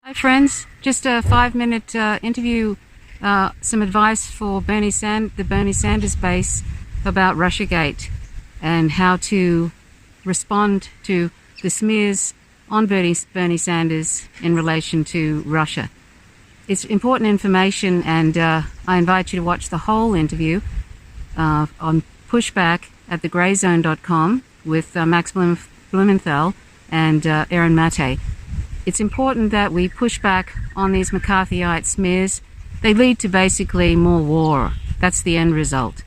Hi, friends. Just a 5-minute interview, some advice for the Bernie Sanders base about Russiagate and how to respond to the smears on Bernie Sanders in relation to Russia. It's important information, and I invite you to watch the whole interview on Pushback at thegrayzone.com with Max Blumenthal and Aaron Mate. It's important that we push back on these McCarthyite smears. They lead to basically more war. That's the end result.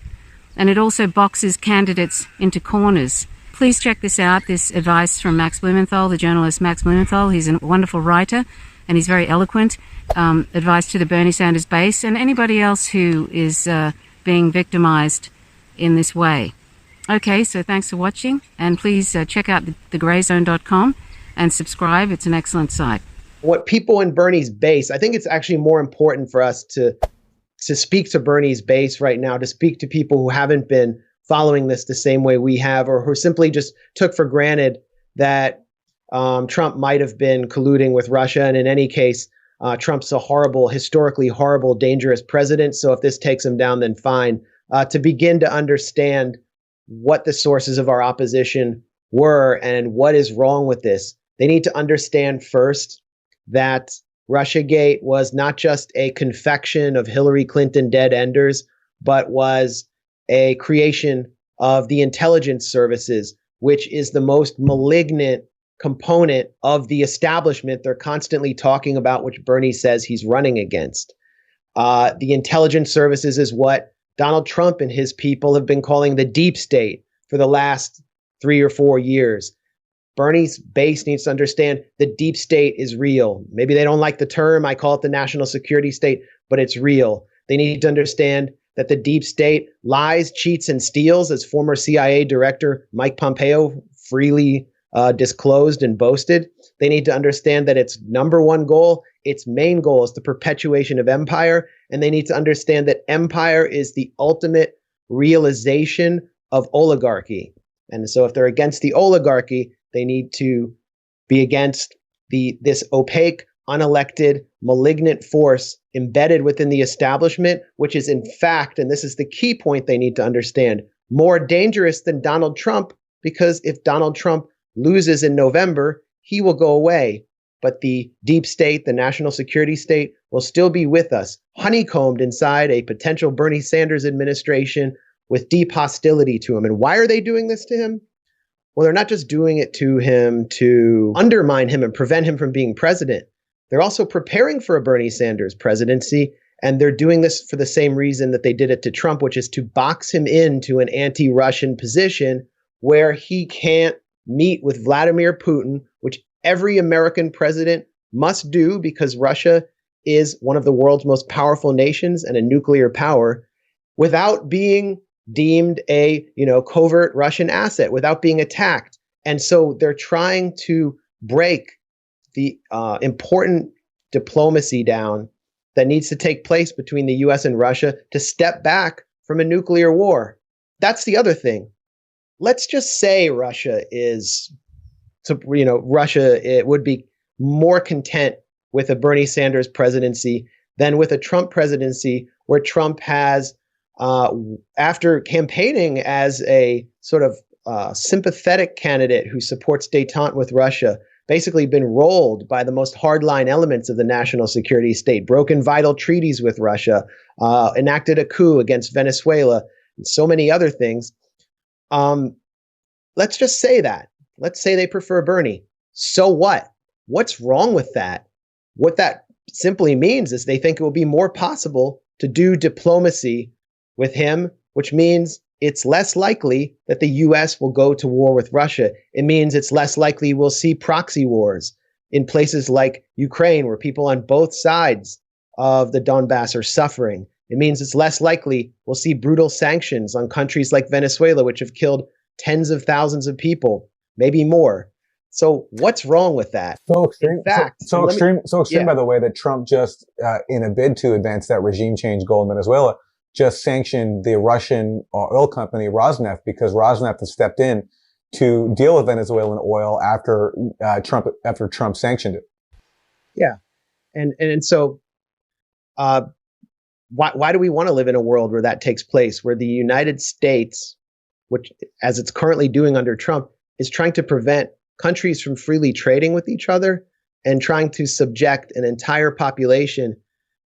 And it also boxes candidates into corners. Please check this out, this advice from Max Blumenthal, the journalist Max Blumenthal. He's a wonderful writer and he's very eloquent. Advice to the Bernie Sanders base and anybody else who is being victimized in this way. Okay, so thanks for watching, and please check out thegrayzone.com and subscribe. It's an excellent site. What people in Bernie's base, I think it's actually more important for us to speak to Bernie's base right now, to speak to people who haven't been following this the same way we have, or who simply just took for granted that Trump might have been colluding with Russia. And in any case, Trump's a horrible, historically horrible, dangerous president. So if this takes him down, then fine. To begin to understand what the sources of our opposition were and what is wrong with this, they need to understand first that Russiagate was not just a confection of Hillary Clinton dead enders, but was a creation of the intelligence services, which is the most malignant component of the establishment they're constantly talking about, which Bernie says he's running against. The intelligence services is what Donald Trump and his people have been calling the deep state for the last 3 or 4 years. Bernie's base needs to understand the deep state is real. Maybe they don't like the term. I call it the national security state, but it's real. They need to understand that the deep state lies, cheats, and steals, as former CIA director Mike Pompeo freely disclosed and boasted. They need to understand that its number one goal, its main goal, is the perpetuation of empire. And they need to understand that empire is the ultimate realization of oligarchy. And so if they're against the oligarchy, they need to be against this opaque, unelected, malignant force embedded within the establishment, which is in fact, and this is the key point they need to understand, more dangerous than Donald Trump, because if Donald Trump loses in November, he will go away. But the deep state, the national security state, will still be with us, honeycombed inside a potential Bernie Sanders administration with deep hostility to him. And why are they doing this to him? Well, they're not just doing it to him to undermine him and prevent him from being president. They're also preparing for a Bernie Sanders presidency. And they're doing this for the same reason that they did it to Trump, which is to box him into an anti-Russian position where he can't meet with Vladimir Putin, which every American president must do because Russia is one of the world's most powerful nations and a nuclear power, without being deemed a covert Russian asset, without being attacked. And so they're trying to break the important diplomacy down that needs to take place between the US and Russia to step back from a nuclear war. That's the other thing. Let's just say Russia it would be more content with a Bernie Sanders presidency than with a Trump presidency, where Trump has, after campaigning as a sort of sympathetic candidate who supports détente with Russia, basically been rolled by the most hardline elements of the national security state, broken vital treaties with Russia, enacted a coup against Venezuela, and so many other things. Let's just say that. Let's say they prefer Bernie. So what? What's wrong with that? What that simply means is they think it will be more possible to do diplomacy with him, which means it's less likely that the US will go to war with Russia. It means it's less likely we'll see proxy wars in places like Ukraine, where people on both sides of the Donbass are suffering. It means it's less likely we'll see brutal sanctions on countries like Venezuela, which have killed tens of thousands of people, maybe more. So what's wrong with that? So extreme. In fact, so extreme. By the way, that Trump just, in a bid to advance that regime change goal in Venezuela, just sanctioned the Russian oil company Rosneft, because Rosneft has stepped in to deal with Venezuelan oil after Trump sanctioned it. Yeah. And so uh, why do we want to live in a world where that takes place, where the United States, which as it's currently doing under Trump, is trying to prevent countries from freely trading with each other and trying to subject an entire population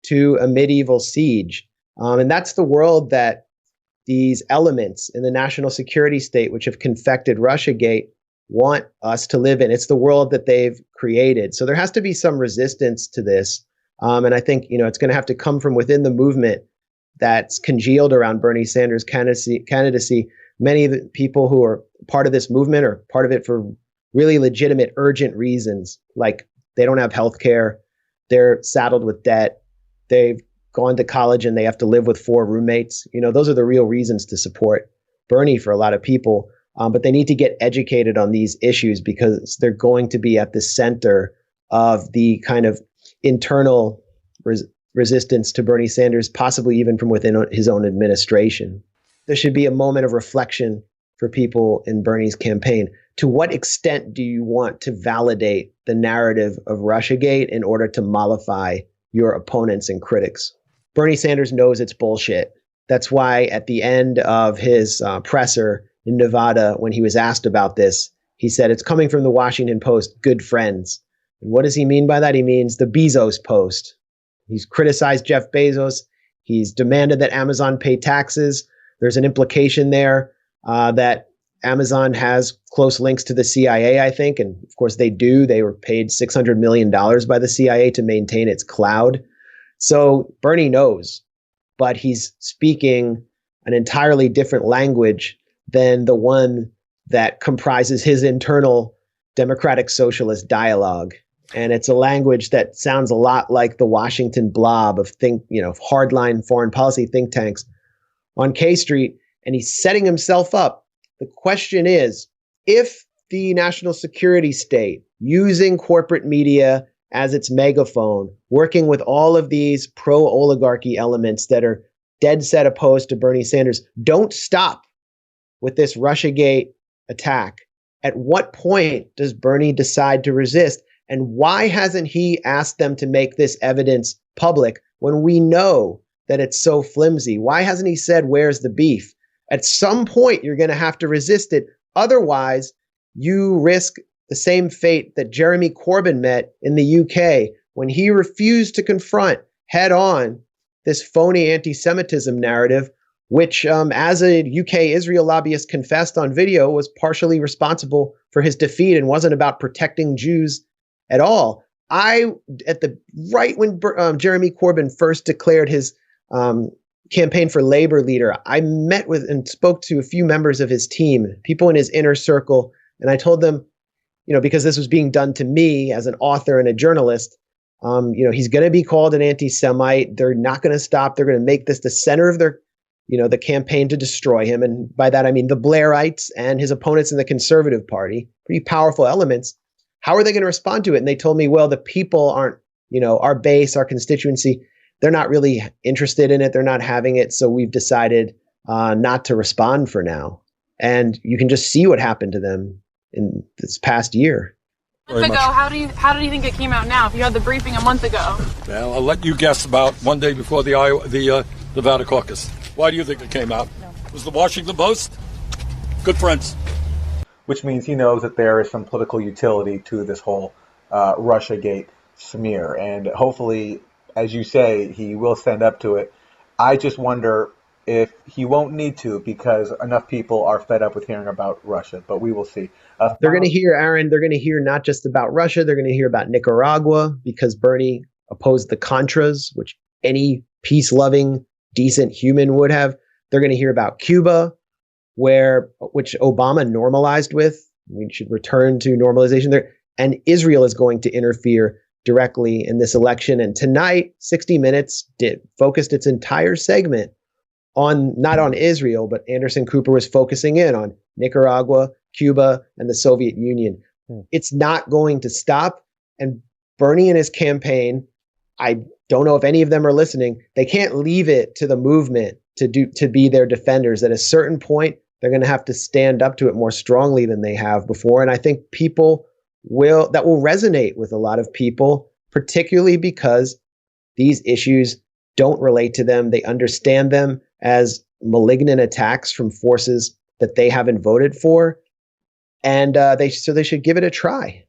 to a medieval siege? And that's the world that these elements in the national security state, which have confected Russiagate, want us to live in. It's the world that they've created. So there has to be some resistance to this. And I think, it's going to have to come from within the movement that's congealed around Bernie Sanders' candidacy. Many of the people who are part of this movement are part of it for really legitimate, urgent reasons, like they don't have health care, they're saddled with debt, they've gone to college and they have to live with 4 roommates. Those are the real reasons to support Bernie for a lot of people. But they need to get educated on these issues because they're going to be at the center of the kind of internal resistance to Bernie Sanders, possibly even from within his own administration. There should be a moment of reflection for people in Bernie's campaign. To what extent do you want to validate the narrative of Russiagate in order to mollify your opponents and critics? Bernie Sanders knows it's bullshit. That's why at the end of his presser in Nevada, when he was asked about this, he said, it's coming from the Washington Post, good friends. And what does he mean by that? He means the Bezos Post. He's criticized Jeff Bezos. He's demanded that Amazon pay taxes. There's an implication there that Amazon has close links to the CIA, I think. And of course they do. They were paid $600 million by the CIA to maintain its cloud. So Bernie knows, but he's speaking an entirely different language than the one that comprises his internal democratic socialist dialogue. And it's a language that sounds a lot like the Washington blob of hardline foreign policy think tanks on K Street. And he's setting himself up. The question is, if the national security state, using corporate media as its megaphone, working with all of these pro-oligarchy elements that are dead set opposed to Bernie Sanders, don't stop with this Russiagate attack, at what point does Bernie decide to resist? And why hasn't he asked them to make this evidence public when we know that it's so flimsy? Why hasn't he said, where's the beef? At some point, you're going to have to resist it. Otherwise, you risk the same fate that Jeremy Corbyn met in the UK when he refused to confront head on this phony anti-Semitism narrative, which, as a UK Israel lobbyist confessed on video, was partially responsible for his defeat and wasn't about protecting Jews at all. Right when Jeremy Corbyn first declared his campaign for Labor leader, I met with and spoke to a few members of his team, people in his inner circle, and I told them, because this was being done to me as an author and a journalist, he's going to be called an anti-Semite. They're not going to stop. They're going to make this the center of their, the campaign to destroy him. And by that, I mean the Blairites and his opponents in the Conservative Party, pretty powerful elements. How are they going to respond to it? And they told me, well, the people aren't, our base, our constituency, they're not really interested in it. They're not having it. So we've decided not to respond for now. And you can just see what happened to them in this past year. A month ago, how do you think it came out now? If you had the briefing a month ago. Well, I'll let you guess about one day before the Nevada caucus. Why do you think it came out? Was the Washington Post? Good friends. Which means he knows that there is some political utility to this whole Russiagate smear. And hopefully, as you say, he will stand up to it. I just wonder if he won't need to, because enough people are fed up with hearing about Russia, but we will see. They're going to hear, Aaron, they're going to hear not just about Russia, they're going to hear about Nicaragua, because Bernie opposed the Contras, which any peace-loving, decent human would have. They're going to hear about Cuba, which Obama normalized with. We should return to normalization there. And Israel is going to interfere directly in this election. And tonight, 60 Minutes focused its entire segment not on Israel, but Anderson Cooper was focusing in on Nicaragua, Cuba, and the Soviet Union. It's not going to stop. And Bernie and his campaign, I don't know if any of them are listening, they can't leave it to the movement to be their defenders. At a certain point, they're going to have to stand up to it more strongly than they have before. And I think that will resonate with a lot of people particularly because these issues don't relate to them. They understand them as malignant attacks from forces that they haven't voted for, and they should give it a try.